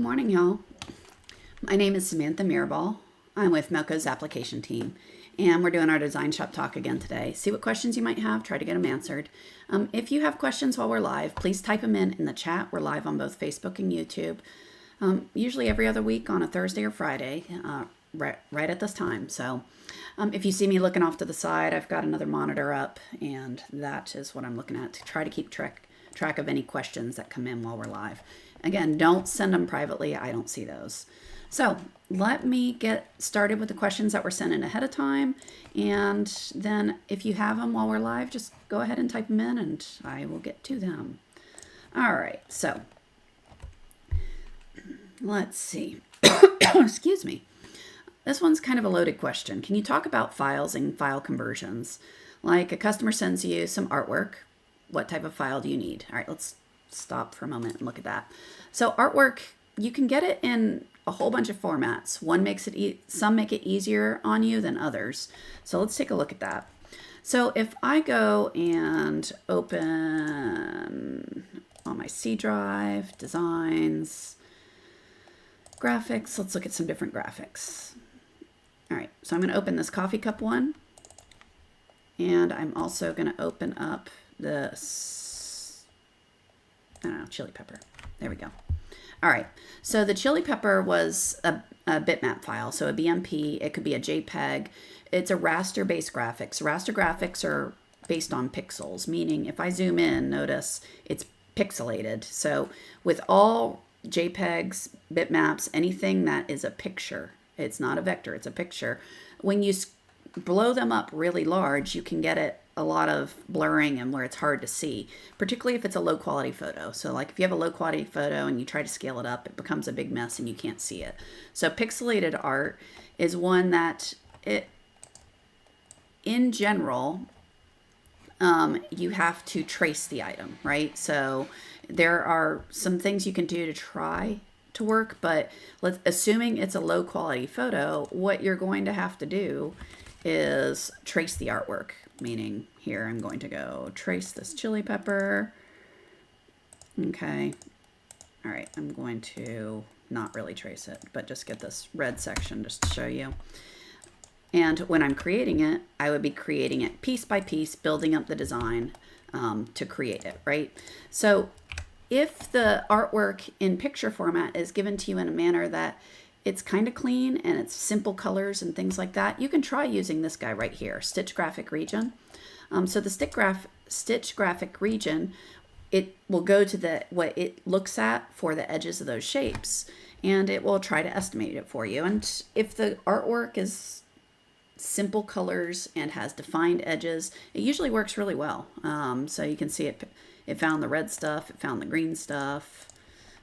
morning, y'all. My name is Samantha Mirabal. I'm with Melco's application team, and we're doing our Design Shop talk again today. See what questions you might have, try to get them answered. If you have questions while we're live, please type them in the chat. We're live on both Facebook and YouTube, usually every other week on a Thursday or Friday, right at this time. So if you see me looking off to the side, I've got another monitor up, and that is what I'm looking at to try to keep track of any questions that come in while we're live. Again, don't send them privately. I don't see those. So let me get started with the questions that were sent in ahead of time. And then if you have them while we're live, just go ahead and type them in and I will get to them. All right, so let's see. Excuse me. This one's kind of a loaded question. Can you talk about files and file conversions? Like a customer sends you some artwork. What type of file do you need? All right, let's stop for a moment and look at that. So artwork, you can get it in a whole bunch of formats. One makes it some make it easier on you than others. So let's take a look at that. So if I go and open on my C drive, designs, graphics, let's look at some different graphics. All right, so I'm going to open this coffee cup one, and I'm also going to open up this, I don't know, chili pepper. There we go. All right, so the chili pepper was a bitmap file, so a BMP, it could be a JPEG. It's a raster-based graphics. Raster graphics are based on pixels, meaning if I zoom in, notice it's pixelated. So with all JPEGs, bitmaps, anything that is a picture, it's not a vector, it's a picture. When you blow them up really large, you can get it a lot of blurring and where it's hard to see, particularly if it's a low quality photo. So like if you have a low quality photo and you try to scale it up, it becomes a big mess and you can't see it. So pixelated art is one that in general, you have to trace the item, right? So there are some things you can do to try to work, but assuming it's a low quality photo, what you're going to have to do is trace the artwork, meaning here I'm going to go trace this chili pepper. Okay. All right. I'm going to not really trace it, but just get this red section just to show you. And when I'm creating it, I would be creating it piece by piece, building up the design to create it, right? So if the artwork in picture format is given to you in a manner that it's kind of clean and it's simple colors and things like that, you can try using this guy right here, Stitch Graphic Region. So the Stitch Graphic Region, it will go to what it looks at for the edges of those shapes, and it will try to estimate it for you. And if the artwork is simple colors and has defined edges, it usually works really well. So you can see it found the red stuff, it found the green stuff,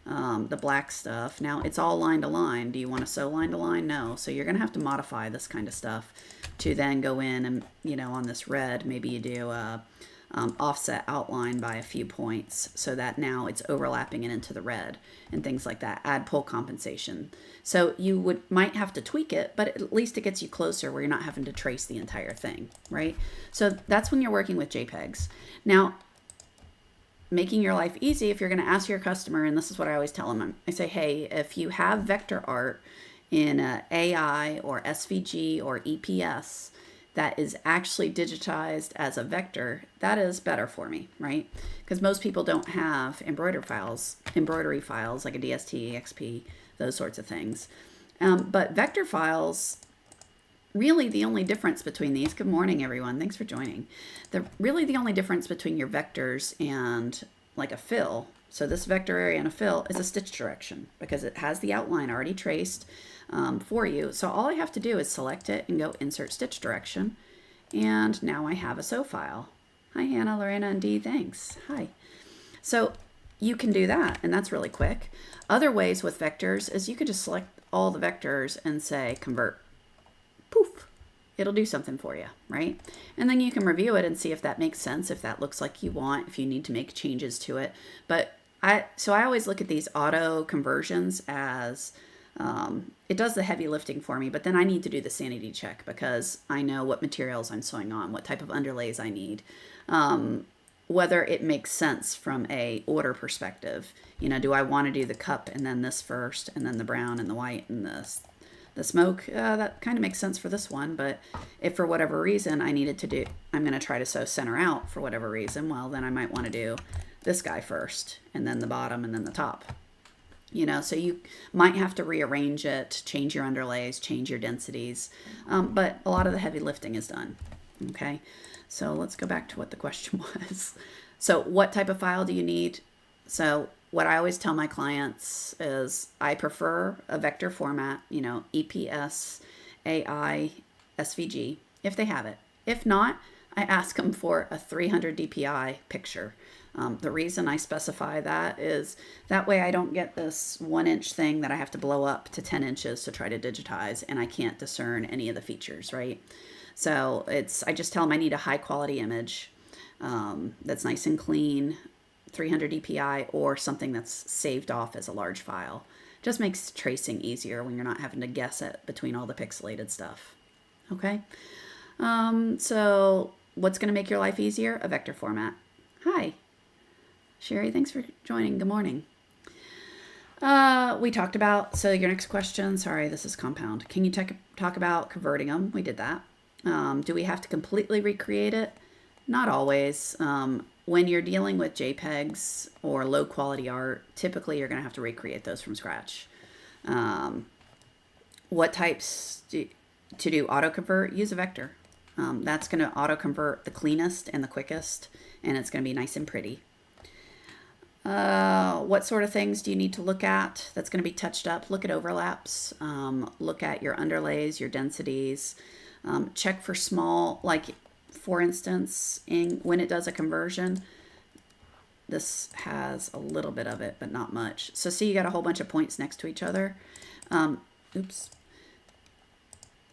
the black stuff. Now it's all line to line. Do you want to sew line to line? No. So you're going to have to modify this kind of stuff to then go in and, on this red, maybe you do a offset outline by a few points so that now it's overlapping it into the red and things like that. Add pull compensation. So you might have to tweak it, but at least it gets you closer where you're not having to trace the entire thing, right? So that's when you're working with JPEGs. Now, making your life easy, if you're going to ask your customer, and this is what I always tell them, I say, hey, if you have vector art in AI or SVG or EPS that is actually digitized as a vector, that is better for me, right? Because most people don't have embroidery files like a DST, XP, those sorts of things. But vector files, really the only difference between these, good morning everyone, thanks for joining. Really the only difference between your vectors and like a fill, so this vector area and a fill, is a stitch direction because it has the outline already traced for you. So all I have to do is select it and go insert stitch direction, and now I have a sew file. Hi Hannah, Lorena, and Dee, thanks. Hi. So you can do that, and that's really quick. Other ways with vectors is you could just select all the vectors and say convert. Poof, it'll do something for you, right? And then you can review it and see if that makes sense, if that looks like you want, if you need to make changes to it. But I always look at these auto conversions as it does the heavy lifting for me, but then I need to do the sanity check because I know what materials I'm sewing on, what type of underlays I need. whether it makes sense from a order perspective. You know, do I want to do the cup and then this first, and then the brown and the white and the smoke? That kind of makes sense for this one, but if for whatever reason I'm going to try to sew center out for whatever reason, well, then I might want to do this guy first, and then the bottom, and then the top. You know, so you might have to rearrange it, change your underlays, change your densities, but a lot of the heavy lifting is done. Okay, so let's go back to what the question was. So what type of file do you need? So what I always tell my clients is I prefer a vector format, you know, EPS, AI, SVG, if they have it. If not, I ask them for a 300 DPI picture. The reason I specify that is that way I don't get this 1-inch thing that I have to blow up to 10 inches to try to digitize, and I can't discern any of the features, right? So I just tell them I need a high quality image that's nice and clean, 300 DPI, or something that's saved off as a large file. Just makes tracing easier when you're not having to guess it between all the pixelated stuff. Okay, so what's going to make your life easier? A vector format. Hi. Sherry, thanks for joining. Good morning. We talked about, so your next question, sorry, this is compound. Can you talk about converting them? We did that. Do we have to completely recreate it? Not always. When you're dealing with JPEGs or low quality art, typically you're going to have to recreate those from scratch. What types to do auto convert? Use a vector. That's going to auto convert the cleanest and the quickest, and it's going to be nice and pretty. What sort of things do you need to look at that's going to be touched up? Look at overlaps, look at your underlays, your densities, check for small, like for instance, when it does a conversion, this has a little bit of it, but not much. So see, you got a whole bunch of points next to each other. Oops.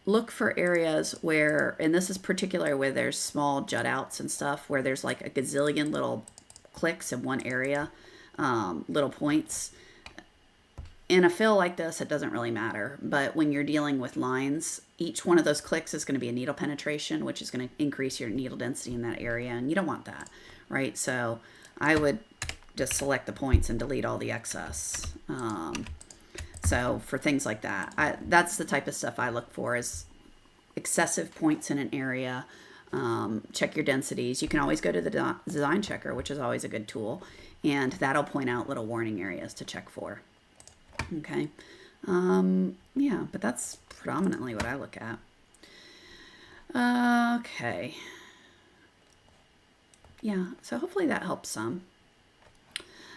Look for areas where, and this is particular where there's small jut outs and stuff, where there's like a gazillion little clicks in one area, little points. In a fill like this, it doesn't really matter, but when you're dealing with lines, each one of those clicks is going to be a needle penetration, which is going to increase your needle density in that area, and you don't want that, right? So I would just select the points and delete all the excess. So for things like that, that's the type of stuff I look for, is excessive points in an area. Check your densities. You can always go to the design checker, which is always a good tool, and that'll point out little warning areas to check for. Okay. Yeah, but that's predominantly what I look at. Okay. Yeah, so hopefully that helps some.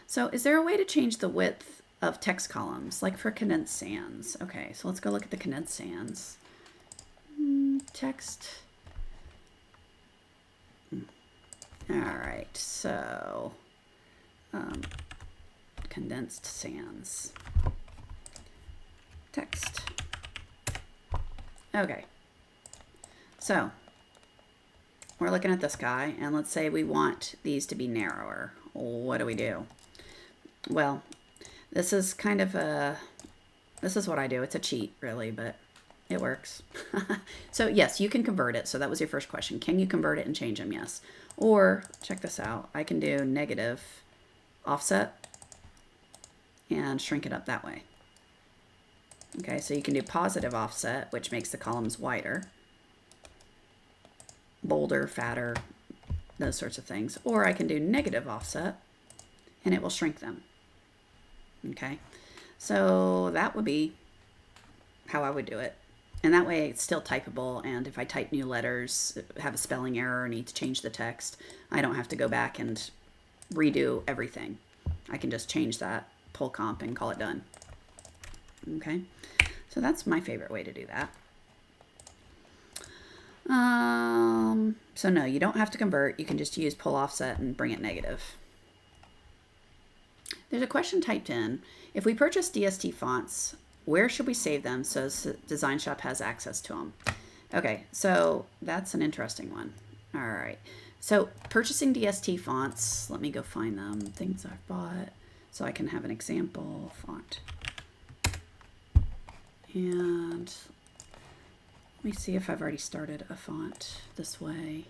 So is there a way to change the width of text columns, like for condensed sans? Okay, so let's go look at the condensed sans. Text. All right, so condensed sans. Text. Okay, so we're looking at this guy, and let's say we want these to be narrower. What do we do? Well, this is kind of this is what I do. It's a cheat, really, but it works. So yes, you can convert it. So that was your first question. Can you convert it and change them? Yes. Or check this out. I can do negative offset and shrink it up that way. Okay, so you can do positive offset, which makes the columns wider, bolder, fatter, those sorts of things. Or I can do negative offset and it will shrink them. Okay, so that would be how I would do it. And that way it's still typable, and if I type new letters, have a spelling error, or need to change the text, I don't have to go back and redo everything. I can just change that, pull comp, and call it done. Okay, so that's my favorite way to do that. So no, you don't have to convert. You can just use pull offset and bring it negative. There's a question typed in. If we purchase DST fonts, where should we save them so DesignShop has access to them? Okay, so that's an interesting one. All right, so purchasing DST fonts, let me go find them, things I've bought, so I can have an example font. And let me see if I've already started a font this way.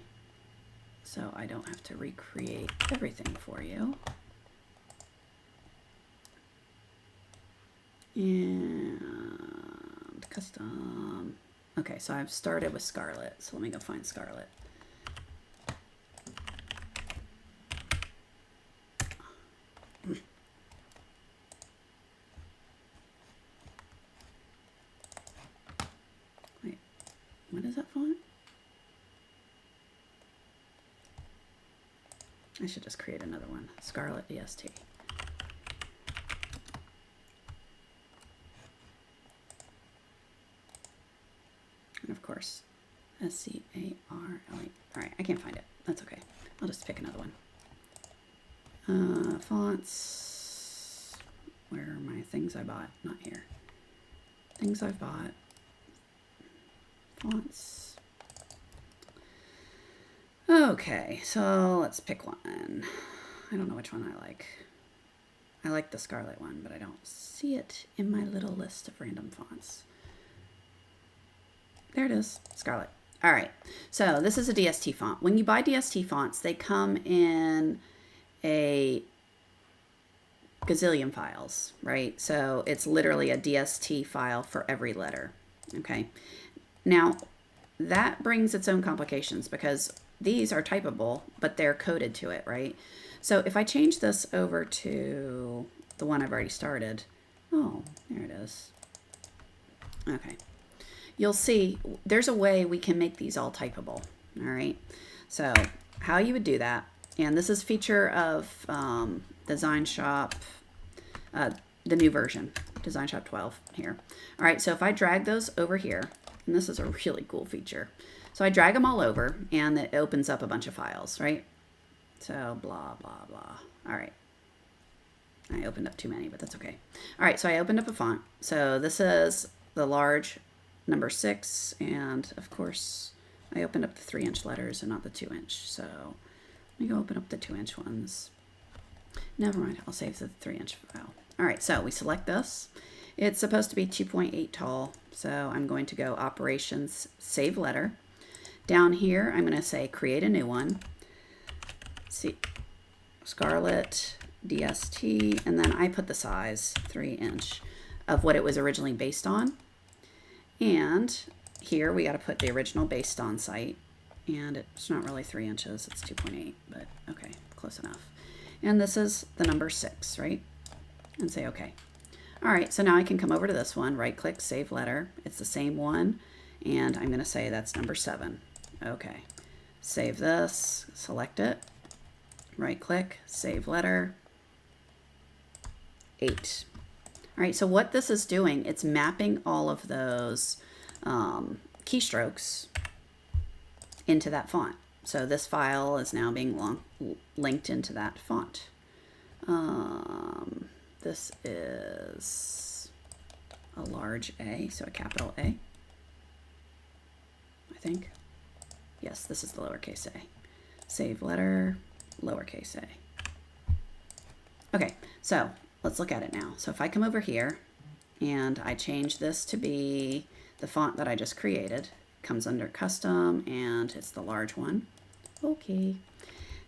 so I don't have to recreate everything for you. And custom. Okay, so I've started with Scarlet, so let me go find Scarlet. Wait, what is that font? I should just create another one. Scarlet DST. And of course, SCARLE. All right, I can't find it. That's okay. I'll just pick another one. Fonts. Where are my things I bought? Not here. Things I've bought. Fonts. Okay, so let's pick one. I don't know which one I like. I like the Scarlet one, but I don't see it in my little list of random fonts. There it is, Scarlet. All right, so this is a DST font. When you buy DST fonts, they come in a gazillion files, right? So it's literally a DST file for every letter, okay? Now, that brings its own complications because these are typable, but they're coded to it, right? So if I change this over to the one I've already started, oh, there it is. Okay. You'll see there's a way we can make these all typable, all right? So how you would do that, and this is feature of DesignShop, the new version, DesignShop 12 here. All right, so if I drag those over here, and this is a really cool feature. So I drag them all over and it opens up a bunch of files, right? So blah, blah, blah. All right. I opened up too many, but that's okay. All right, so I opened up a font. So this is the large number 6, and of course I opened up the 3-inch letters and not the 2-inch. So let me go open up the 2-inch ones. Never mind, I'll save the 3-inch file. All right, so we select this. It's supposed to be 2.8 tall, so I'm going to go Operations, Save Letter. Down here, I'm going to say create a new one. See, Scarlet DST, and then I put the size 3-inch of what it was originally based on. And here we got to put the original based on site, and it's not really 3 inches, it's 2.8, but okay, close enough. And this is the number 6, right? And say okay. All right, so now I can come over to this one, right click, save letter. It's the same one, and I'm going to say that's number 7. Okay, save this, select it, right click, save letter, 8. All right, so what this is doing, it's mapping all of those keystrokes into that font. So this file is now being linked into that font. This is a large A, so a capital A, I think. Yes, this is the lowercase a. Save letter, lowercase a. Okay, so let's look at it now. So if I come over here and I change this to be the font that I just created, it comes under custom and it's the large one. Okay,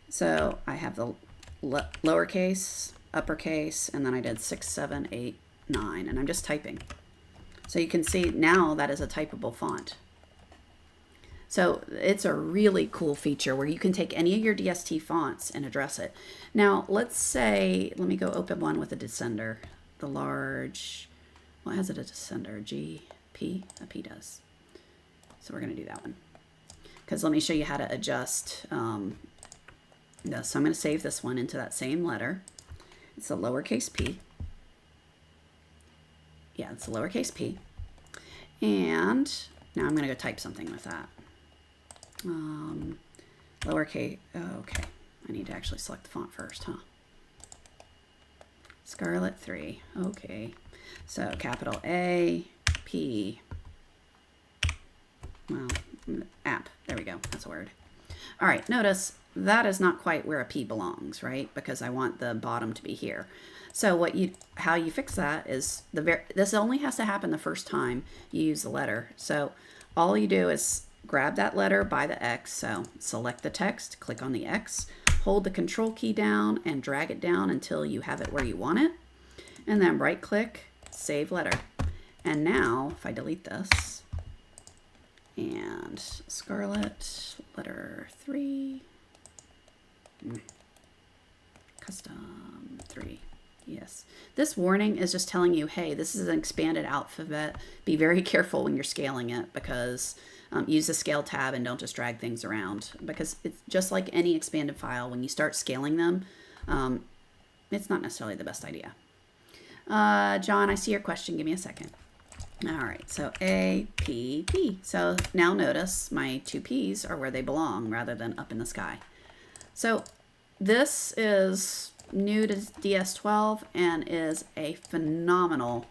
so I have the lowercase, uppercase, and then I did 6, 7, 8, 9, and I'm just typing. So you can see now that is a typable font. So it's a really cool feature where you can take any of your DST fonts and address it. Now, let's say, let me go open one with a descender. The large, what has it a descender? G, P? A P does. So we're going to do that one. Because let me show you how to adjust this. So I'm going to save this one into that same letter. It's a lowercase p. Yeah, it's a lowercase p. And now I'm going to go type something with that. Lowercase, okay. I need to actually select the font first, huh? Scarlet 3, okay. So capital A, P, well, app, there we go, that's a word. All right, notice that is not quite where a P belongs, right? Because I want the bottom to be here. So how you fix that is, this only has to happen the first time you use the letter. So all you do is grab that letter by the X. So select the text, click on the X, hold the control key down and drag it down until you have it where you want it. And then right click, save letter. And now if I delete this and Scarlet letter 3, custom 3. Yes. This warning is just telling you, hey, this is an expanded alphabet. Be very careful when you're scaling it, because use the scale tab and don't just drag things around, because it's just like any expanded file. When you start scaling them, it's not necessarily the best idea. John, I see your question. Give me a second. All right, so A, P, P. So now notice my 2 P's are where they belong rather than up in the sky. So this is new to DS12 and is a phenomenal,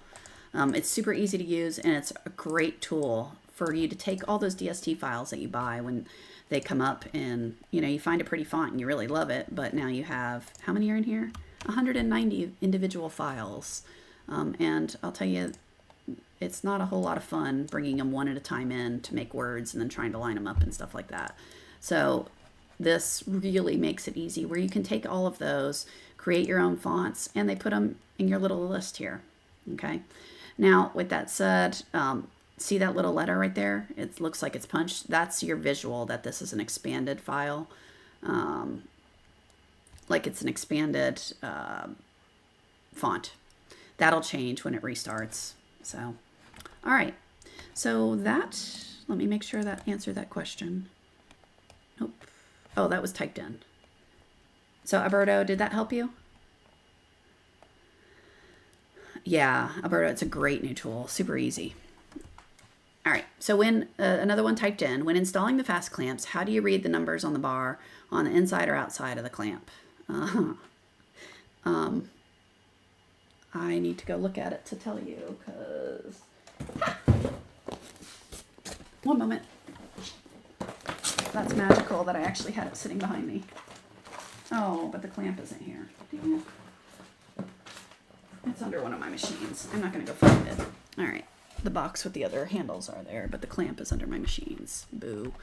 it's super easy to use, and it's a great tool for you to take all those DST files that you buy when they come up, and you find a pretty font and you really love it, but now you have, how many are in here? 190 individual files. And I'll tell you, it's not a whole lot of fun bringing them one at a time in to make words and then trying to line them up and stuff like that. So this really makes it easy where you can take all of those, create your own fonts, and they put them in your little list here. Okay. Now, with that said, see that little letter right there? It looks like it's punched. That's your visual that this is an expanded file. Like it's an expanded font. That'll change when it restarts. So, all right. So that, let me make sure that answered that question. Nope. Oh, that was typed in. So Alberto, did that help you? Yeah, Alberto, it's a great new tool. Super easy. All right. So when another one typed in, when installing the fast clamps, how do you read the numbers on the bar on the inside or outside of the clamp? I need to go look at it to tell you, because one moment. That's magical that I actually had it sitting behind me. Oh, but the clamp isn't here. Dang it. It's under one of my machines. I'm not going to go find it. All right. The box with the other handles are there, but the clamp is under my machines. Boo.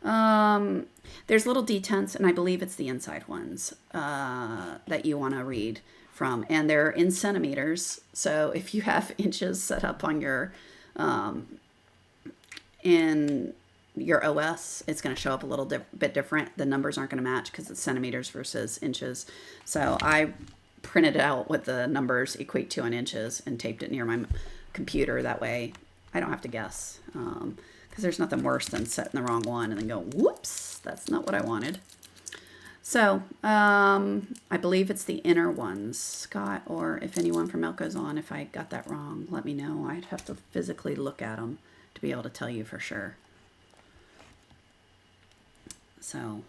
There's little detents, and I believe it's the inside ones that you want to read from, and they're in centimeters. So if you have inches set up on your in your OS, it's going to show up a little bit different. The numbers aren't going to match because it's centimeters versus inches. So I printed it out what the numbers equate to in inches and taped it near my computer. That way I don't have to guess, because there's nothing worse than setting the wrong one and then go, whoops, that's not what I wanted. So I believe it's the inner ones, Scott, or if anyone from Melco's on, if I got that wrong, let me know. I'd have to physically look at them to be able to tell you for sure. So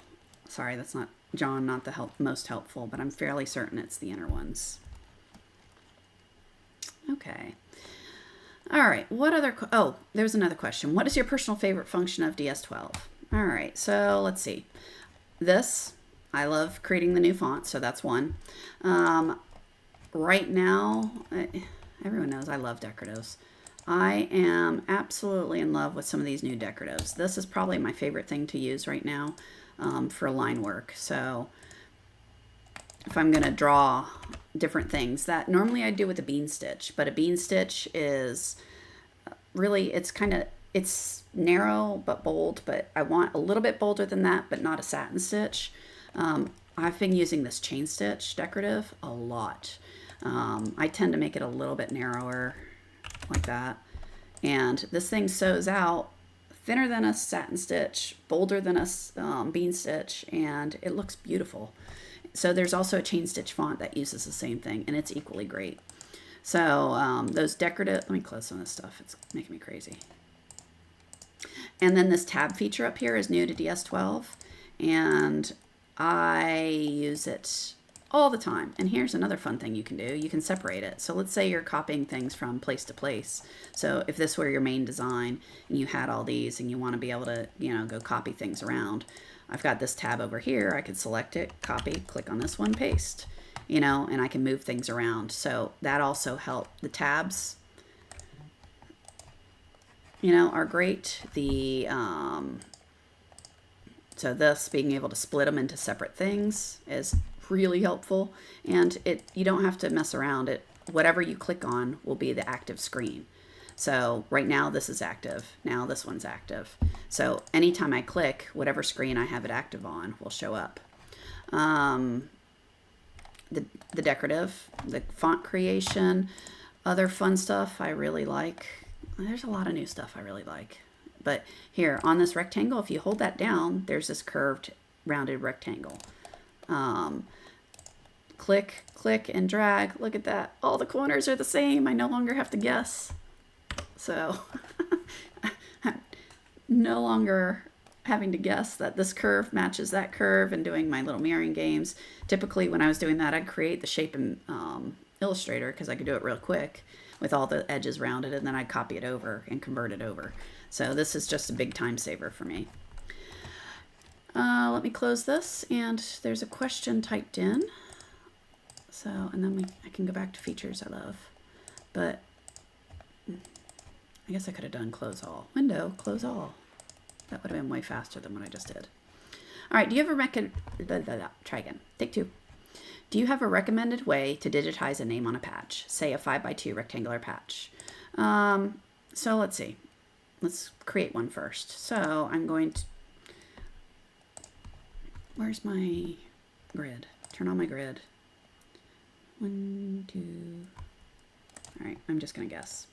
sorry, that's not John, not the most helpful, but I'm fairly certain it's the inner ones. Okay. All right. What other? Oh, there's another question. What is your personal favorite function of DS12? All right. So let's see. This, I love creating the new font, so that's one. Right now, everyone knows I love decoratives. I am absolutely in love with some of these new decoratives. This is probably my favorite thing to use right now for line work. So if I'm going to draw different things that normally I do with a bean stitch, but a bean stitch is really, it's narrow but bold, but I want a little bit bolder than that, but not a satin stitch. I've been using this chain stitch decorative a lot. I tend to make it a little bit narrower like that, and this thing sews out thinner than a satin stitch, bolder than a bean stitch, and it looks beautiful. So there's also a chain stitch font that uses the same thing, and it's equally great. So those decorative, let me close some of this stuff, it's making me crazy. And then this tab feature up here is new to DS12, and I use it all the time. And here's another fun thing you can do. You can separate it. So let's say you're copying things from place to place. So if this were your main design and you had all these and you want to be able to, go copy things around, I've got this tab over here. I could select it, copy, click on this one, paste, and I can move things around. So that also helped the tabs. you know, are great. So this being able to split them into separate things is really helpful, and you don't have to mess around. Whatever you click on will be the active screen. So right now this is active. Now this one's active. So anytime I click, whatever screen I have it active on will show up. The decorative, the font creation, other fun stuff I really like. There's a lot of new stuff I really like. But here on this rectangle, if you hold that down, there's this curved rounded rectangle. Click, click, and drag. Look at that. All the corners are the same. I no longer have to guess. So I'm no longer having to guess that this curve matches that curve and doing my little mirroring games. Typically when I was doing that, I'd create the shape in Illustrator because I could do it real quick with all the edges rounded, and then I'd copy it over and convert it over. So this is just a big time saver for me. Let me close this, and there's a question typed in. So, and then I can go back to features I love. But I guess I could have done close all. Window, close all. That would have been way faster than what I just did. All right, do you have a try again. Take two. Do you have a recommended way to digitize a name on a patch? Say a 5x2 rectangular patch. So let's see. Let's create one first. So I'm going to, where's my grid? Turn on my grid. 1, 2. All right, I'm just gonna guess.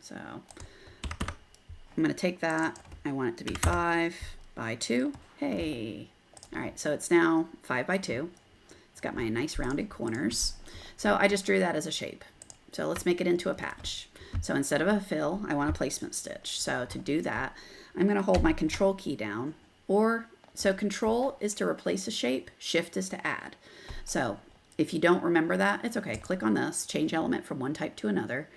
So I'm gonna take that. I want it to be 5x2. Hey. All right, so it's now 5x2. It's got my nice rounded corners. So I just drew that as a shape. So let's make it into a patch. So instead of a fill, I want a placement stitch. So to do that, I'm going to hold my control key down, so control is to replace a shape, shift is to add. So if you don't remember that, it's okay. Click on this, change element from one type to another,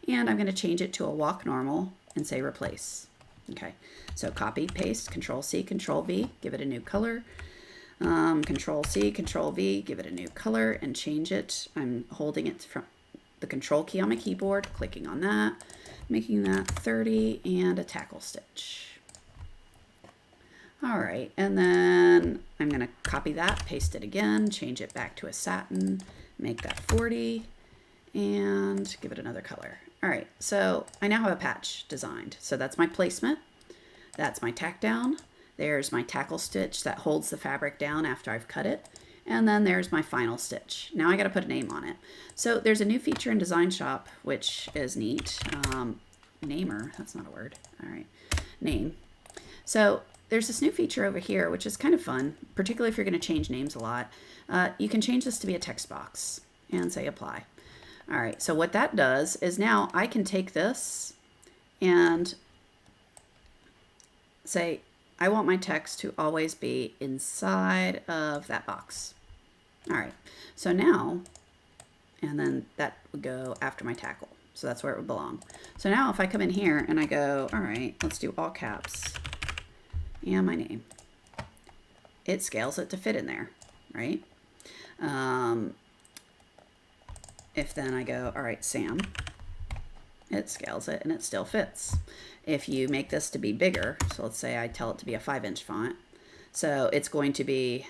and I'm going to change it to a walk normal and say replace. Okay, so copy, paste, control C, control V, give it a new color. Control C, control V, give it a new color and change it. I'm holding it from the control key on my keyboard, clicking on that, making that 30 and a tackle stitch. All right, and then I'm gonna copy that, paste it again, change it back to a satin, make that 40 and give it another color. All right, so I now have a patch designed. So that's my placement, that's my tack down, there's my tackle stitch that holds the fabric down after I've cut it, and then there's my final stitch. Now I got to put a name on it. So there's a new feature in DesignShop, which is neat. Namer, that's not a word. All right, name. So there's this new feature over here, which is kind of fun, particularly if you're going to change names a lot. You can change this to be a text box and say apply. All right, so what that does is now I can take this and say, I want my text to always be inside of that box. All right, so now, and then that would go after my tackle. So that's where it would belong. So now if I come in here and I go, all right, let's do all caps and my name, it scales it to fit in there, right? If then I go, all right, Sam, it scales it and it still fits. If you make this to be bigger, so let's say I tell it to be a 5-inch font, so it's going to be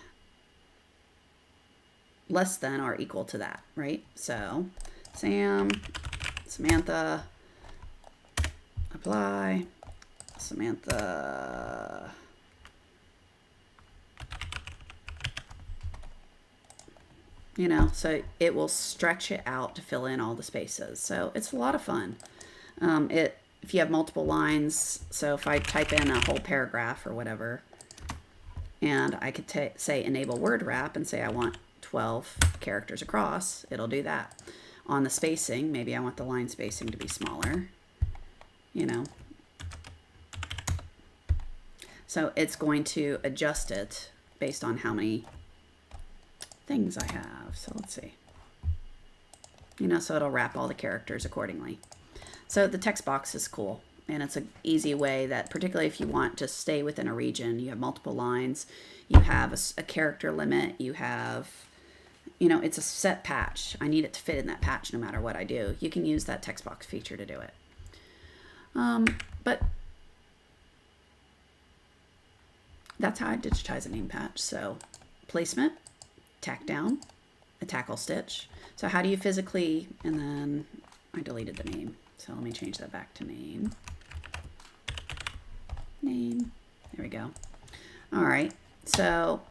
less than or equal to that, right? So Sam, Samantha, apply, Samantha, you know, so it will stretch it out to fill in all the spaces. So it's a lot of fun. If you have multiple lines, so if I type in a whole paragraph or whatever, and I could say enable word wrap and say I want 12 characters across, it'll do that. On the spacing, maybe I want the line spacing to be smaller, you know. So it's going to adjust it based on how many things I have. So let's see. You know, so it'll wrap all the characters accordingly. So the text box is cool, and it's an easy way that, particularly if you want to stay within a region, you have multiple lines, you have a character lit, you have, you know, it's a set patch. I need it to fit in that patch no matter what I do. You can use that text box feature to do it. But that's how I digitize a name patch. So placement, tack down, a tackle stitch. So how do you physically, and then I deleted the name. So let me change that back to name. Name, there we go. All right, so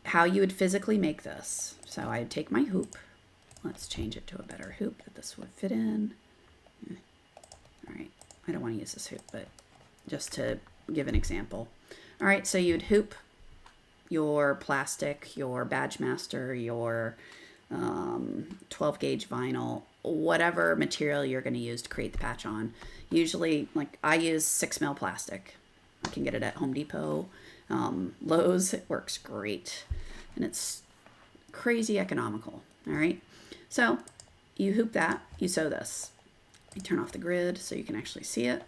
how you would physically make this. So I'd take my hoop. Let's change it to a better hoop that this would fit in. All right, I don't want to use this hoop, but just to give an example. All right, so you'd hoop your plastic, your Badge Master, your 12 gauge vinyl, whatever material you're going to use to create the patch on. Usually, like I use 6 mil plastic. I can get it at Home Depot, Lowe's. It works great, and it's crazy economical. All right, so you hoop that, you sew this. You turn off the grid so you can actually see it.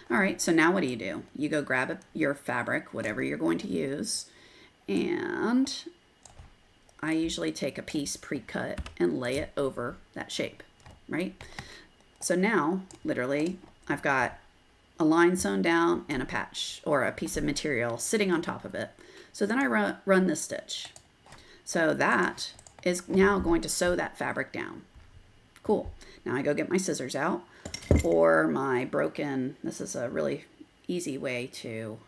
All right, so now what do? You go grab your fabric, whatever you're going to use, and I usually take a piece pre-cut and lay it over that shape, right? So now, literally, I've got a line sewn down and a patch or a piece of material sitting on top of it. So then I run this stitch. So that is now going to sew that fabric down. Cool. Now I go get my scissors out or my broken, this is a really easy way to,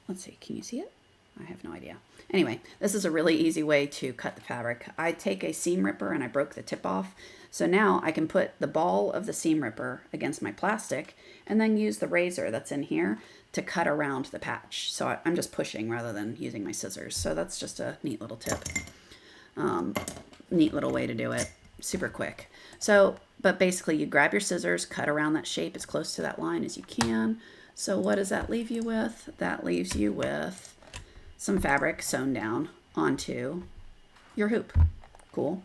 let's see, can you see it? I have no idea. Anyway, this is a really easy way to cut the fabric. I take a seam ripper and I broke the tip off. So now I can put the ball of the seam ripper against my plastic and then use the razor that's in here to cut around the patch. So I'm just pushing rather than using my scissors. So that's just a neat little tip. Neat little way to do it. Super quick. So, but basically you grab your scissors, cut around that shape as close to that line as you can. So what does that leave you with? That leaves you with some fabric sewn down onto your hoop. Cool.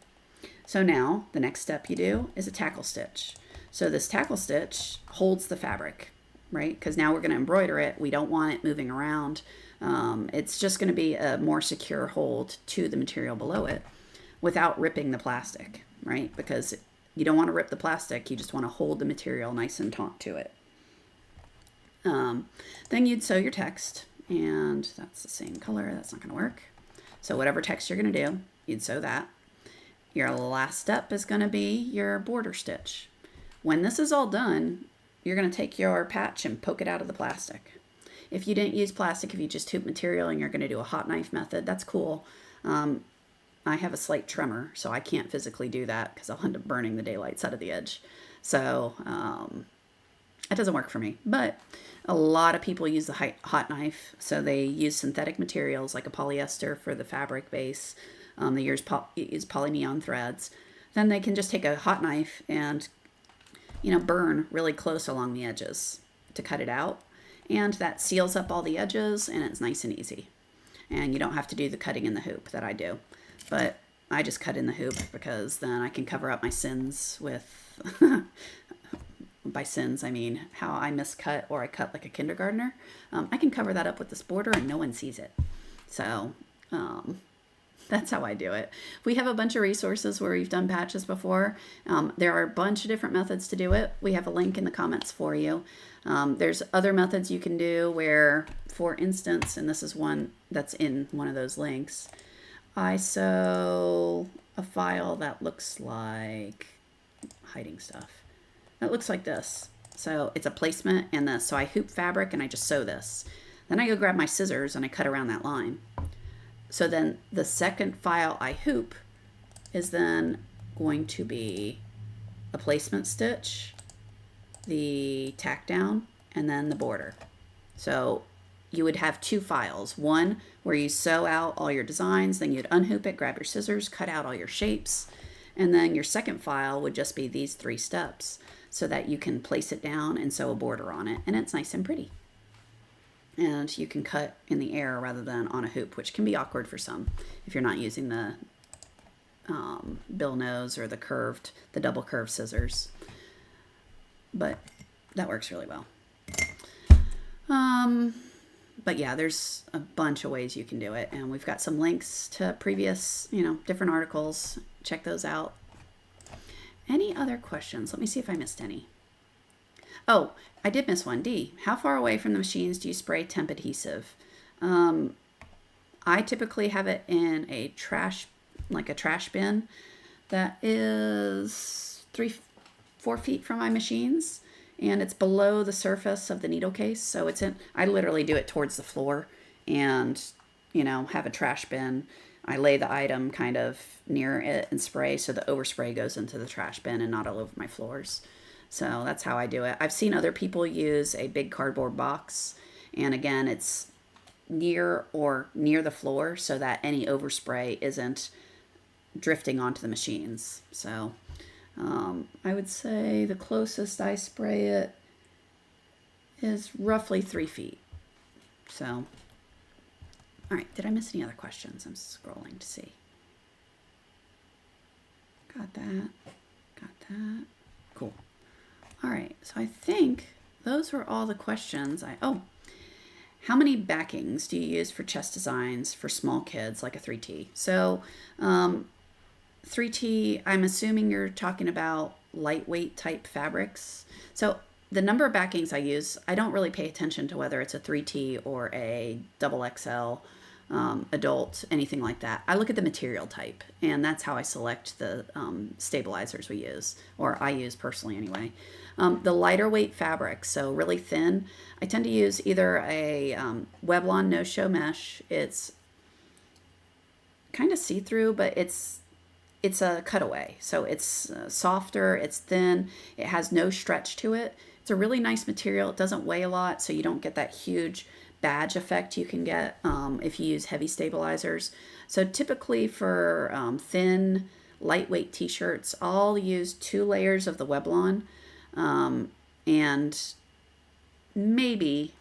So now the next step you do is a tackle stitch. So this tackle stitch holds the fabric, right? Because now we're going to embroider it. We don't want it moving around. It's just going to be a more secure hold to the material below it without ripping the plastic, right? Because you don't want to rip the plastic. You just want to hold the material nice and taut to it. Then you'd sew your text, and that's the same color. That's not going to work. So whatever text you're going to do, you'd sew that. Your last step is going to be your border stitch. When this is all done, you're going to take your patch and poke it out of the plastic. If you didn't use plastic, if you just hoop material and you're going to do a hot knife method, that's cool. I have a slight tremor, so I can't physically do that because I'll end up burning the daylights out of the edge. So it doesn't work for me. But a lot of people use the hot knife. So they use synthetic materials like a polyester for the fabric base. They use polyneon threads. Then they can just take a hot knife and, burn really close along the edges to cut it out. And that seals up all the edges and it's nice and easy. And you don't have to do the cutting in the hoop that I do. But I just cut in the hoop because then I can cover up my sins with, by sins I mean how I miscut or I cut like a kindergartner. I can cover that up with this border and no one sees it. So that's how I do it. We have a bunch of resources where we've done patches before. There are a bunch of different methods to do it. We have a link in the comments for you. There's other methods you can do where, for instance, and this is one that's in one of those links, I sew a file that looks like, hiding stuff, that looks like this. So it's a placement and this. So I hoop fabric and I just sew this. Then I go grab my scissors and I cut around that line. So then the second file I hoop is then going to be a placement stitch, the tack down, and then the border. So you would have two files. One where you sew out all your designs, then you'd unhoop it, grab your scissors, cut out all your shapes, and then your second file would just be these 3 steps so that you can place it down and sew a border on it, and it's nice and pretty. And you can cut in the air rather than on a hoop, which can be awkward for some if you're not using the bill nose or the double curved scissors. But that works really well. But yeah, there's a bunch of ways you can do it, and we've got some links to previous, different articles. Check those out. Any other questions? Let me see if I missed any. Oh, I did miss one. D, how far away from the machines do you spray temp adhesive? I typically have it in a trash, like a trash bin that is 4 feet from my machines, and it's below the surface of the needle case. So it's in, I literally do it towards the floor and, you know, have a trash bin. I lay the item kind of near it and spray, so the overspray goes into the trash bin and not all over my floors. So that's how I do it. I've seen other people use a big cardboard box, and again, it's near the floor so that any overspray isn't drifting onto the machines. So I would say the closest I spray it is roughly 3 feet. So, all right, did I miss any other questions? I'm scrolling to see. Got that. Cool. All right, so I think those were all the questions. How many backings do you use for chest designs for small kids, like a 3T? So 3T, I'm assuming you're talking about lightweight type fabrics. So the number of backings I use, I don't really pay attention to whether it's a 3T or a double XL, adult, anything like that. I look at the material type, and that's how I select the stabilizers we use, or I use personally anyway. The lighter weight fabric, so really thin, I tend to use either a Weblon no-show mesh. It's kind of see-through, but it's a cutaway. So it's softer, it's thin, it has no stretch to it. It's a really nice material. It doesn't weigh a lot, so you don't get that huge badge effect you can get if you use heavy stabilizers. So typically for thin, lightweight t-shirts, I'll use 2 layers of the Weblon and maybe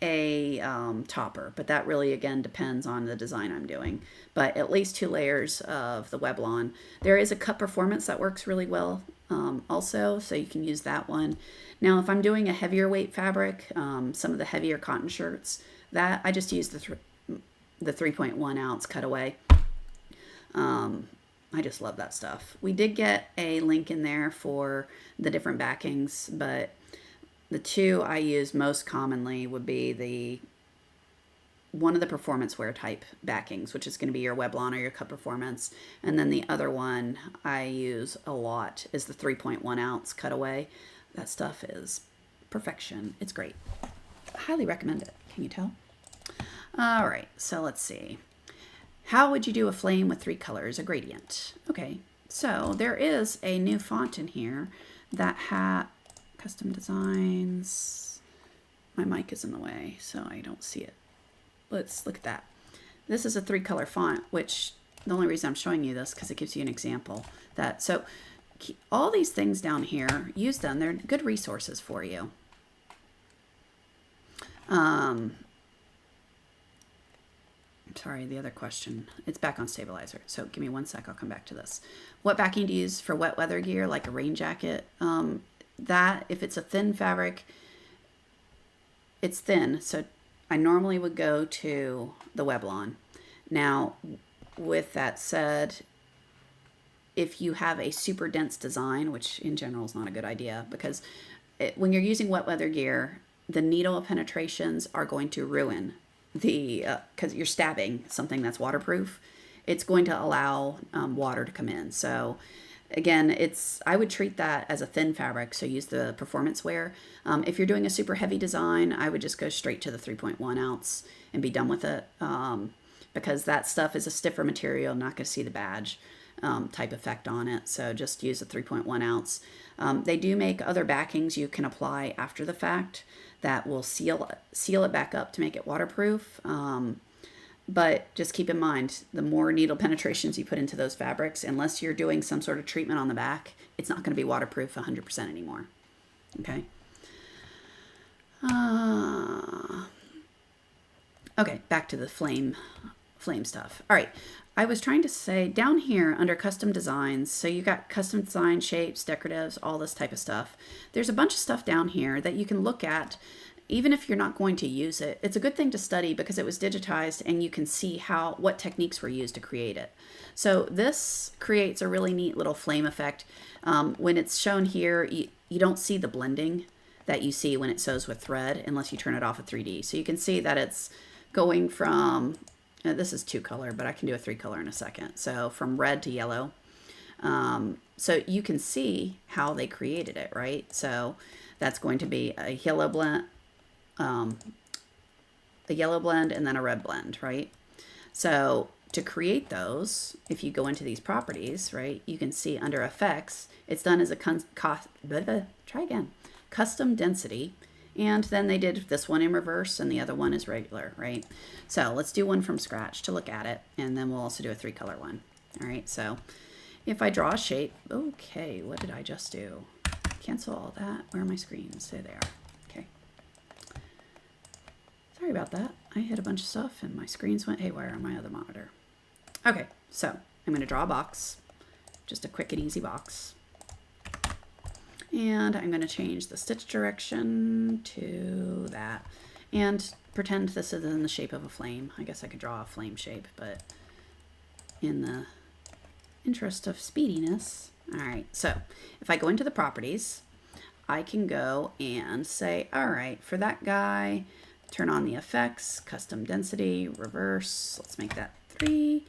a topper, but that really again depends on the design I'm doing. But at least 2 layers of the Weblon. There is a cut performance that works really well also, so you can use that one. Now if I'm doing a heavier weight fabric, some of the heavier cotton shirts, that I just use the 3.1 ounce cutaway. I just love that stuff. We did get a link in there for the different backings, but the 2 I use most commonly would be one of the performance wear type backings, which is going to be your Weblon or your cut performance. And then the other one I use a lot is the 3.1 ounce cutaway. That stuff is perfection. It's great. Highly recommend it. Can you tell? All right, so let's see. How would you do a flame with 3 colors, a gradient? Okay, so there is a new font in here that had custom designs. My mic is in the way, so I don't see it. Let's look at that. This is a 3-color font, which the only reason I'm showing you this because it gives you an example. So all these things down here, use them. They're good resources for you. I'm sorry, the other question. It's back on stabilizer. So give me 1 sec. I'll come back to this. What backing do you use for wet weather gear, like a rain jacket? That, if it's a thin fabric, it's thin. So I normally would go to the Weblon. Now, with that said, if you have a super dense design, which in general is not a good idea, because when you're using wet weather gear, the needle penetrations are going to ruin because you're stabbing something that's waterproof. It's going to allow water to come in. So again, I would treat that as a thin fabric, so use the performance wear. If you're doing a super heavy design, I would just go straight to the 3.1 ounce and be done with it, because that stuff is a stiffer material, not going to see the badge type effect on it. So just use a 3.1 ounce. They do make other backings you can apply after the fact that will seal it back up to make it waterproof. But just keep in mind, the more needle penetrations you put into those fabrics, unless you're doing some sort of treatment on the back, it's not going to be waterproof 100% anymore. Okay. Okay, back to the flame stuff. All right. I was trying to say down here under custom designs, so you got custom design, shapes, decoratives, all this type of stuff. There's a bunch of stuff down here that you can look at even if you're not going to use it. It's a good thing to study because it was digitized and you can see what techniques were used to create it. So this creates a really neat little flame effect. When it's shown here, you don't see the blending that you see when it sews with thread unless you turn it off at 3D. So you can see that it's going from, this is 2-color, but I can do a 3-color in a second. So from red to yellow. So you can see how they created it, right? So that's going to be a yellow blend, and then a red blend, right? So to create those, if you go into these properties, right, you can see under effects, it's done as a custom density. And then they did this one in reverse and the other one is regular, right? So let's do one from scratch to look at it. And then we'll also do a 3-color one. All right, so if I draw a shape, okay, what did I just do? Cancel all that. Where are my screens? There they are. Okay. Sorry about that. I hit a bunch of stuff and my screens went haywire on my other monitor. Okay, so I'm going to draw a box, just a quick and easy box. And I'm going to change the stitch direction to that and pretend this is in the shape of a flame. I guess I could draw a flame shape, but in the interest of speediness. All right, so if I go into the properties, I can go and say, all right, for that guy, turn on the effects, custom density, reverse. Let's make that 3,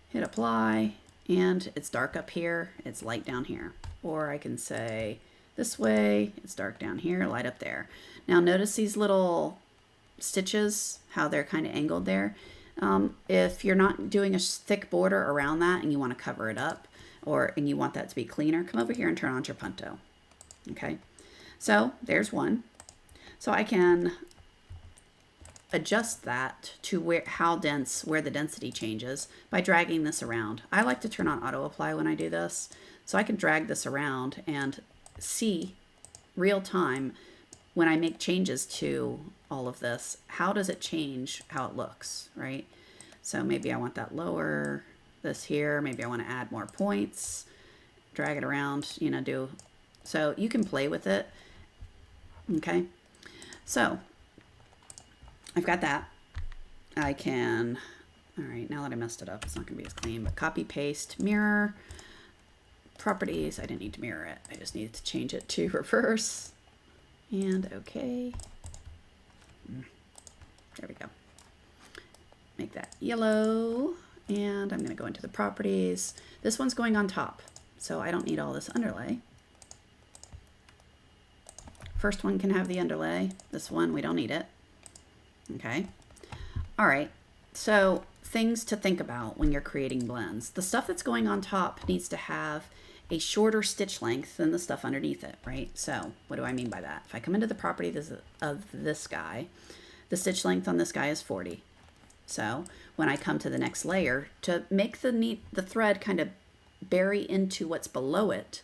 hit apply, and it's dark up here, it's light down here. Or I can say this way, it's dark down here, light up there. Now notice these little stitches, how they're kind of angled there. If you're not doing a thick border around that and you want to cover it up, and you want that to be cleaner, come over here and turn on your punto. Okay, so there's one. So I can adjust that to where the density changes by dragging this around. I like to turn on auto apply when I do this, so I can drag this around and see real time when I make changes to all of this, how does it change how it looks, right? So maybe I want that lower, this here, maybe I want to add more points, drag it around, so you can play with it. Okay, so I've got that. I can, all right, now that I messed it up, it's not gonna be as clean, but copy, paste, mirror, properties, I didn't need to mirror it. I just needed to change it to reverse, and okay. There we go. Make that yellow, and I'm gonna go into the properties. This one's going on top, so I don't need all this underlay. First one can have the underlay. This one, we don't need it. Okay. All right. So things to think about when you're creating blends. The stuff that's going on top needs to have a shorter stitch length than the stuff underneath it, right? So what do I mean by that? If I come into the property of this guy, the stitch length on this guy is 40. So when I come to the next layer, to make the thread kind of bury into what's below it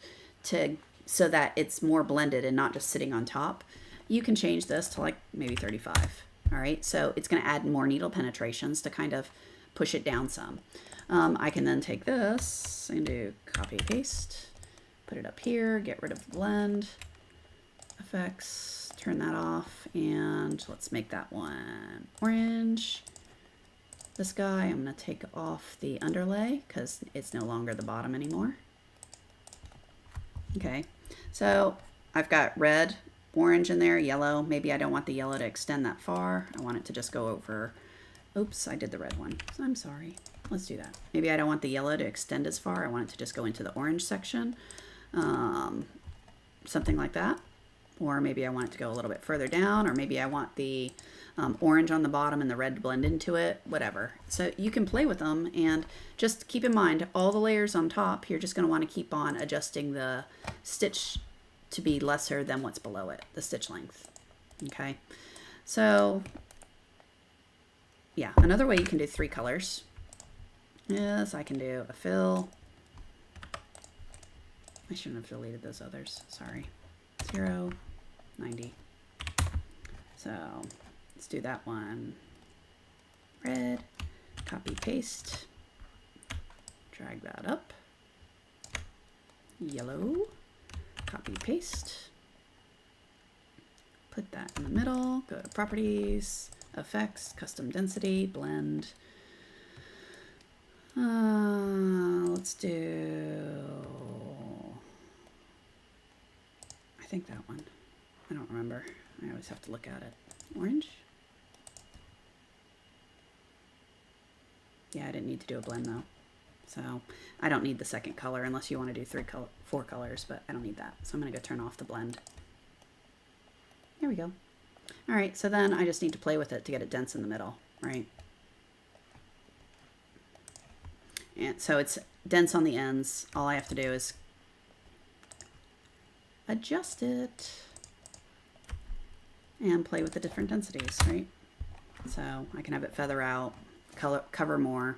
so that it's more blended and not just sitting on top, you can change this to like maybe 35. All right, so it's going to add more needle penetrations to kind of push it down some. I can then take this and do copy paste, put it up here, get rid of the blend, effects, turn that off, and let's make that one orange. This guy, I'm going to take off the underlay because it's no longer the bottom anymore. Okay, so I've got red, orange in there, yellow. Maybe I don't want the yellow to extend that far. I want it to just go over. Oops, I did the red one. I'm sorry. Let's do that. Maybe I don't want the yellow to extend as far. I want it to just go into the orange section. Something like that. Or maybe I want it to go a little bit further down, or maybe I want the orange on the bottom and the red to blend into it, whatever. So you can play with them, and just keep in mind all the layers on top, you're just going to want to keep on adjusting the stitch to be lesser than what's below it, the stitch length. Okay, so yeah, another way you can do 3 colors is I can do a fill. I shouldn't have deleted those others, sorry. 0, 90. So let's do that one. Red, copy paste, drag that up. Yellow, copy paste, put that in the middle, go to properties, effects, custom density, blend. Let's do, I think that one. I don't remember. I always have to look at it. Orange. didn't need to do a blend though. So I don't need the second color unless you want to do 4 colors, but I don't need that. So I'm going to go turn off the blend. There we go. All right, so then I just need to play with it to get it dense in the middle, right? And so it's dense on the ends. All I have to do is adjust it and play with the different densities, right? So I can have it feather out, cover more,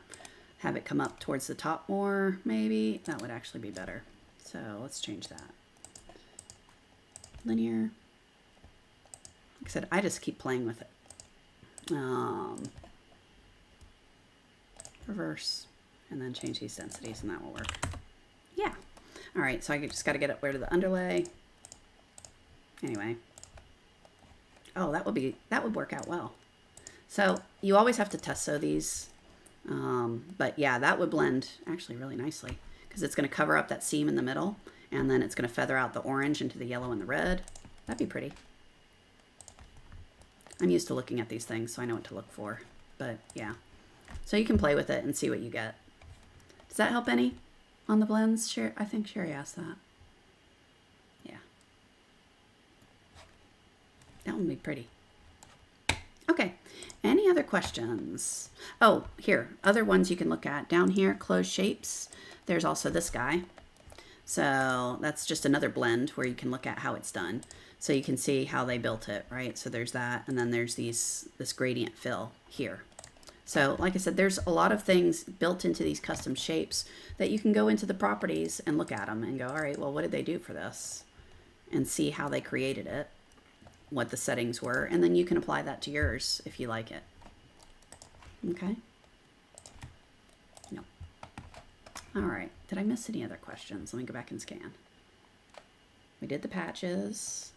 have it come up towards the top more, maybe. That would actually be better. So let's change that. Linear. Like I said, I just keep playing with it. Reverse, and then change these densities, and that will work. Yeah. All right, so I just got to get up where to the underlay. Anyway. Oh, that would work out well. So you always have to test sew these. But yeah, that would blend actually really nicely because it's going to cover up that seam in the middle, and then it's going to feather out the orange into the yellow and the red. That'd be pretty. I'm used to looking at these things, so I know what to look for. But yeah, so you can play with it and see what you get. Does that help any on the blends? I think Sherry asked that. Yeah. That would be pretty. Okay. Any other questions? Oh, here, other ones you can look at. Down here, closed shapes. There's also this guy. So that's just another blend where you can look at how it's done. So you can see how they built it, right? So there's that, and then there's this gradient fill here. So like I said, there's a lot of things built into these custom shapes that you can go into the properties and look at them and go, all right, well, what did they do for this? And see how they created it, what the settings were, and then you can apply that to yours if you like it. Okay. No. All right. Did I miss any other questions? Let me go back and scan. We did the patches.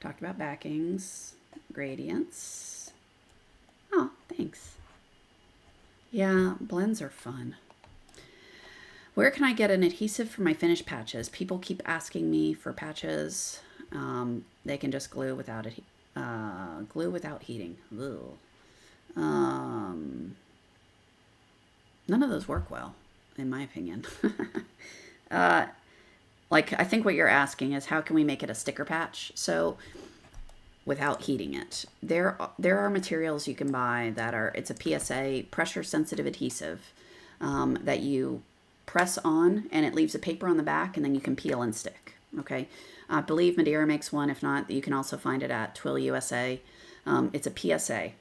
Talked about backings, gradients. Oh, thanks. Yeah, blends are fun. Where can I get an adhesive for my finished patches? People keep asking me for patches. They can just glue without heating. None of those work well, in my opinion. Like, I think what you're asking is how can we make it a sticker patch? So without heating it, there are materials you can buy that are, it's a PSA, pressure sensitive adhesive, that you press on and it leaves a paper on the back and then you can peel and stick. Okay. I believe Madeira makes one. If not, you can also find it at Twill USA. It's a PSA,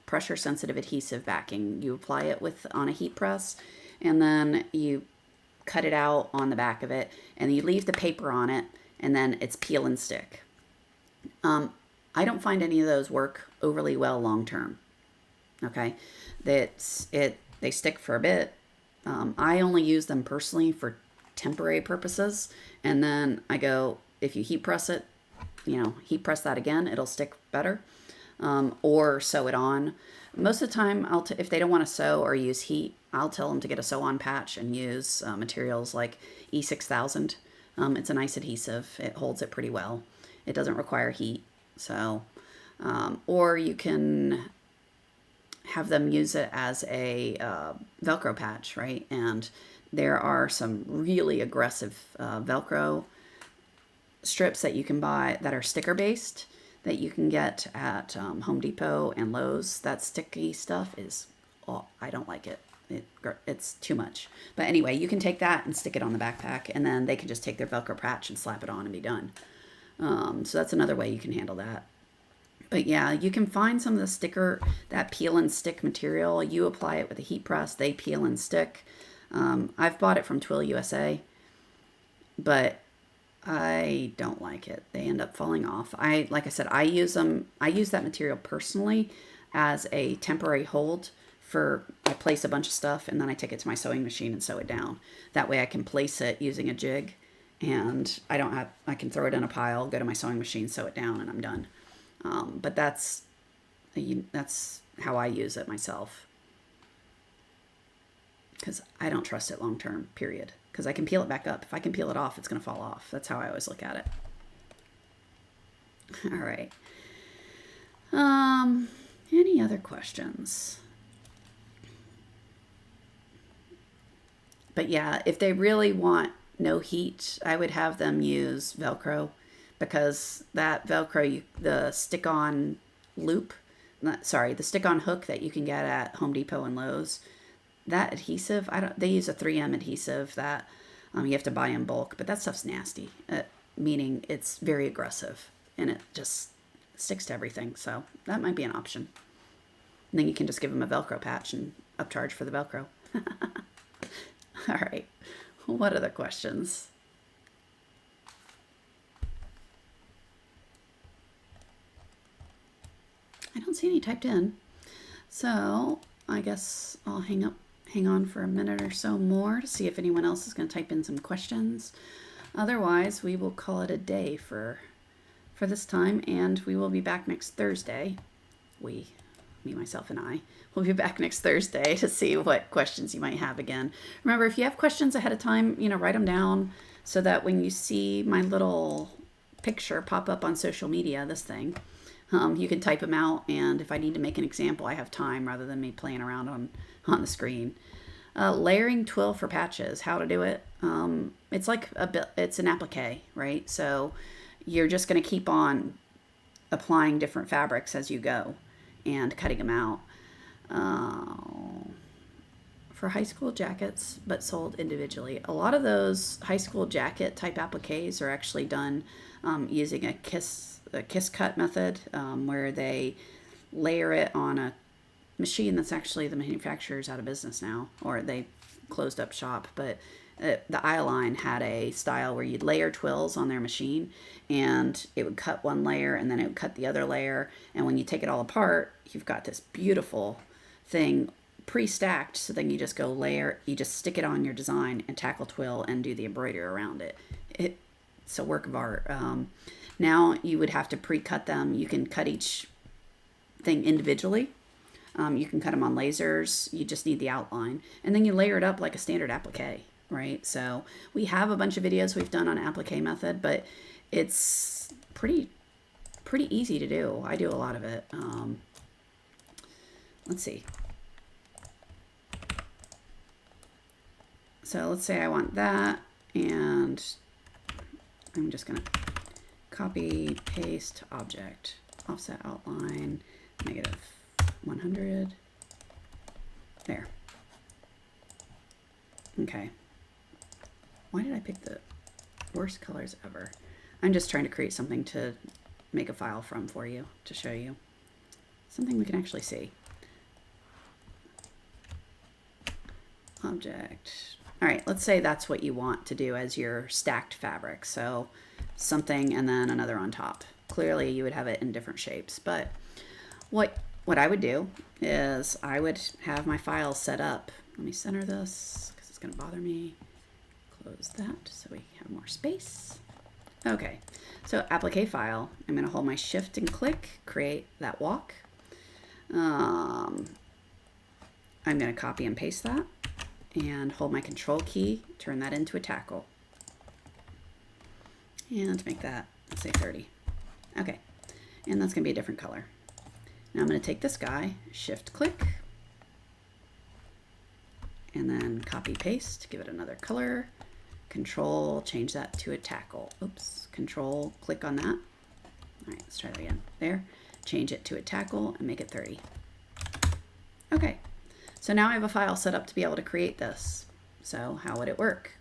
pressure sensitive adhesive backing. You apply it on a heat press and then you cut it out on the back of it and you leave the paper on it and then it's peel and stick. I don't find any of those work overly well long term. Okay. They stick for a bit. I only use them personally for temporary purposes. And then I go, if you heat press it, heat press that again, it'll stick better. Or sew it on. Most of the time, if they don't want to sew or use heat, I'll tell them to get a sew-on patch and use materials like E6000. It's a nice adhesive. It holds it pretty well. It doesn't require heat. So, or you can have them use it as a Velcro patch, right? And there are some really aggressive Velcro strips that you can buy that are sticker-based that you can get at Home Depot and Lowe's. That sticky stuff is, I don't like it. It's too much. But anyway, you can take that and stick it on the backpack, and then they can just take their Velcro patch and slap it on and be done. So that's another way you can handle that. But yeah, you can find some of the sticker, that peel and stick material. You apply it with a heat press, they peel and stick. I've bought it from Twill USA, but I don't like it. They end up falling off. Like I said, I use that material personally as a temporary hold I place a bunch of stuff and then I take it to my sewing machine and sew it down. That way I can place it using a jig and I can throw it in a pile, go to my sewing machine, sew it down, and I'm done. But that's how I use it myself. Because I don't trust it long term, period. Because I can peel it back up. If I can peel it off, it's going to fall off. That's how I always look at it. All right. Any other questions? But yeah, if they really want no heat, I would have them use Velcro, because that Velcro, the stick-on loop, sorry, the stick-on hook that you can get at Home Depot and Lowe's, that adhesive, they use a 3M adhesive that you have to buy in bulk, but that stuff's nasty, meaning it's very aggressive and it just sticks to everything. So that might be an option. And then you can just give them a Velcro patch and upcharge for the Velcro. All right. What other questions? I don't see any typed in. So I guess I'll hang on for a minute or so more to see if anyone else is going to type in some questions. Otherwise, we will call it a day for this time, and we will be back next Thursday. Me, myself, and I will be back next Thursday to see what questions you might have again. Remember, if you have questions ahead of time, write them down so that when you see my little picture pop up on social media, this thing, you can type them out, and if I need to make an example, I have time rather than me playing around on the screen. Layering twill for patches, how to do it. It's like it's an applique, right? So you're just going to keep on applying different fabrics as you go and cutting them out. For high school jackets, but sold individually. A lot of those high school jacket type appliques are actually done using a kiss cut method, where they layer it on a machine that's actually, the manufacturer's out of business now, or they closed up shop, but the Eyeline had a style where you'd layer twills on their machine, and it would cut one layer and then it would cut the other layer, and when you take it all apart, you've got this beautiful thing pre-stacked. So then you just go you just stick it on your design and tackle twill and do the embroidery around it. It's a work of art. Now you would have to pre-cut them. You can cut each thing individually. You can cut them on lasers. You just need the outline, and then you layer it up like a standard applique, right? So we have a bunch of videos we've done on applique method, but it's pretty easy to do. I do a lot of it. Let's see. So let's say I want that, and I'm just gonna copy, paste, object, offset outline, -100. There. Okay. Why did I pick the worst colors ever? I'm just trying to create something to make a file from for you, to show you. Something we can actually see. Object. All right, let's say that's what you want to do as your stacked fabric. So something and then another on top. Clearly you would have it in different shapes, but what I would do is I would have my file set up. Let me center this because it's going to bother me. Close that so we have more space. Okay, so applique file. I'm going to hold my shift and click, create that walk. I'm going to copy and paste that and hold my control key, turn that into a tackle. And make that, let's say 30. Okay, and that's going to be a different color. Now I'm going to take this guy, shift click, and then copy paste, give it another color, control, change that to a tackle. Oops, control, click on that. All right, let's try that again. There, change it to a tackle and make it 30. Okay, so now I have a file set up to be able to create this. So how would it work?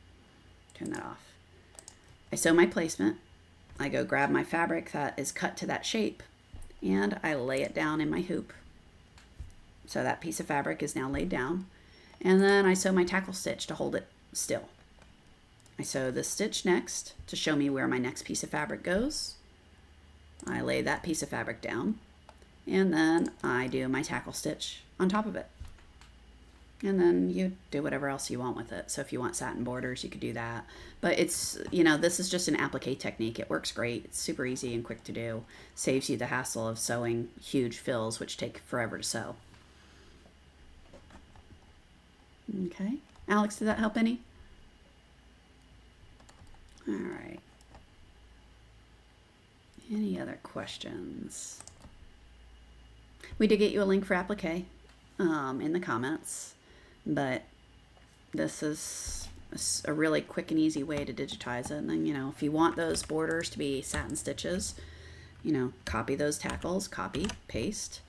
Turn that off. I sew my placement. I go grab my fabric that is cut to that shape, and I lay it down in my hoop. So that piece of fabric is now laid down. And then I sew my tackle stitch to hold it still. I sew this stitch next to show me where my next piece of fabric goes. I lay that piece of fabric down, and then I do my tackle stitch on top of it. And then you do whatever else you want with it. So if you want satin borders, you could do that. But it's, this is just an applique technique. It works great. It's super easy and quick to do. Saves you the hassle of sewing huge fills, which take forever to sew. Okay. Alex, did that help any? All right. Any other questions? We did get you a link for Appliqué in the comments, but this is a really quick and easy way to digitize it. And then, you know, if you want those borders to be satin stitches, you know, copy those tackles, copy, paste,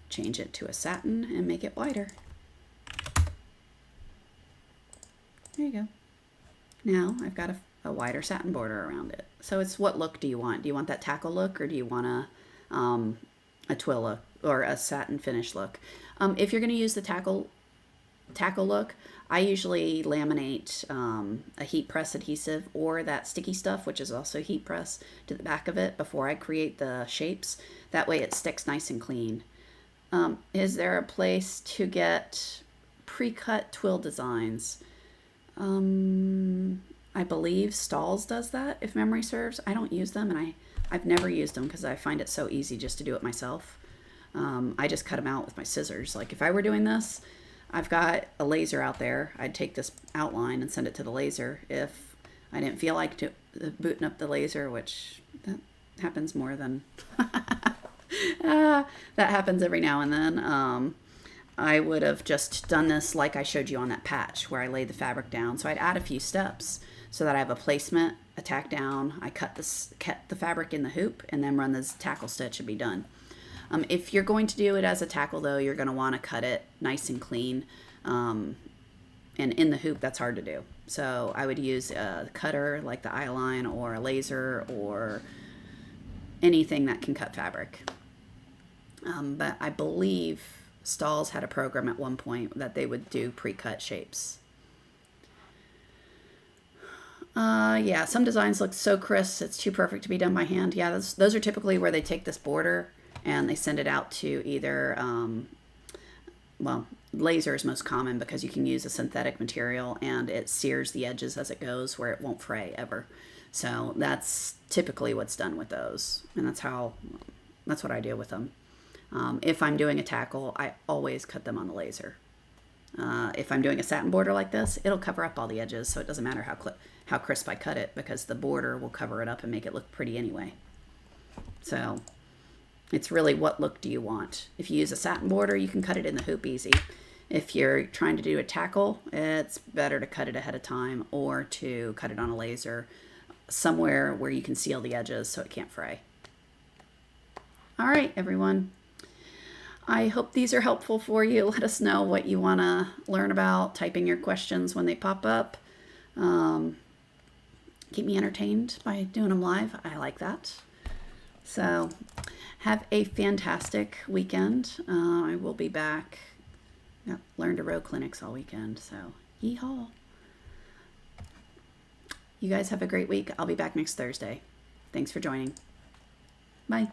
change it to a satin and make it wider. There you go. Now I've got a wider satin border around it. So it's, what look do you want? Do you want that tackle look, or do you want a twill look or a satin finish look? If you're going to use the tackle look, I usually laminate a heat press adhesive or that sticky stuff, which is also heat press, to the back of it before I create the shapes. That way it sticks nice and clean. Is there a place to get pre-cut twill designs? I believe Stalls does that, if memory serves. I don't use them, and I've never used them because I find it so easy just to do it myself. I just cut them out with my scissors. Like if I were doing this, I've got a laser out there. I'd take this outline and send it to the laser. If I didn't feel like booting up the laser, which that happens more than that happens every now and then, I would have just done this like I showed you on that patch where I laid the fabric down. So I'd add a few steps so that I have a placement, a tack down, I cut the fabric in the hoop, and then run this tackle stitch and be done. If you're going to do it as a tackle, though, you're going to want to cut it nice and clean. And in the hoop, that's hard to do. So I would use a cutter like the eyeline or a laser or anything that can cut fabric. But I believe Stalls had a program at one point that they would do pre-cut shapes. Yeah, some designs look so crisp, it's too perfect to be done by hand. Yeah, those are typically where they take this border and they send it out to either, well, laser is most common because you can use a synthetic material and it sears the edges as it goes where it won't fray ever. So that's typically what's done with those, and that's what I do with them. If I'm doing a tackle, I always cut them on the laser. If I'm doing a satin border like this, it'll cover up all the edges, so it doesn't matter how crisp I cut it because the border will cover it up and make it look pretty anyway. So it's really, what look do you want? If you use a satin border, you can cut it in the hoop easy. If you're trying to do a tackle, it's better to cut it ahead of time or to cut it on a laser somewhere where you can seal the edges so it can't fray. All right, everyone. I hope these are helpful for you. Let us know what you want to learn about. Type in your questions when they pop up. Keep me entertained by doing them live. I like that. So have a fantastic weekend. I will be back. Got Learn to Row clinics all weekend. So yee-haw. You guys have a great week. I'll be back next Thursday. Thanks for joining. Bye.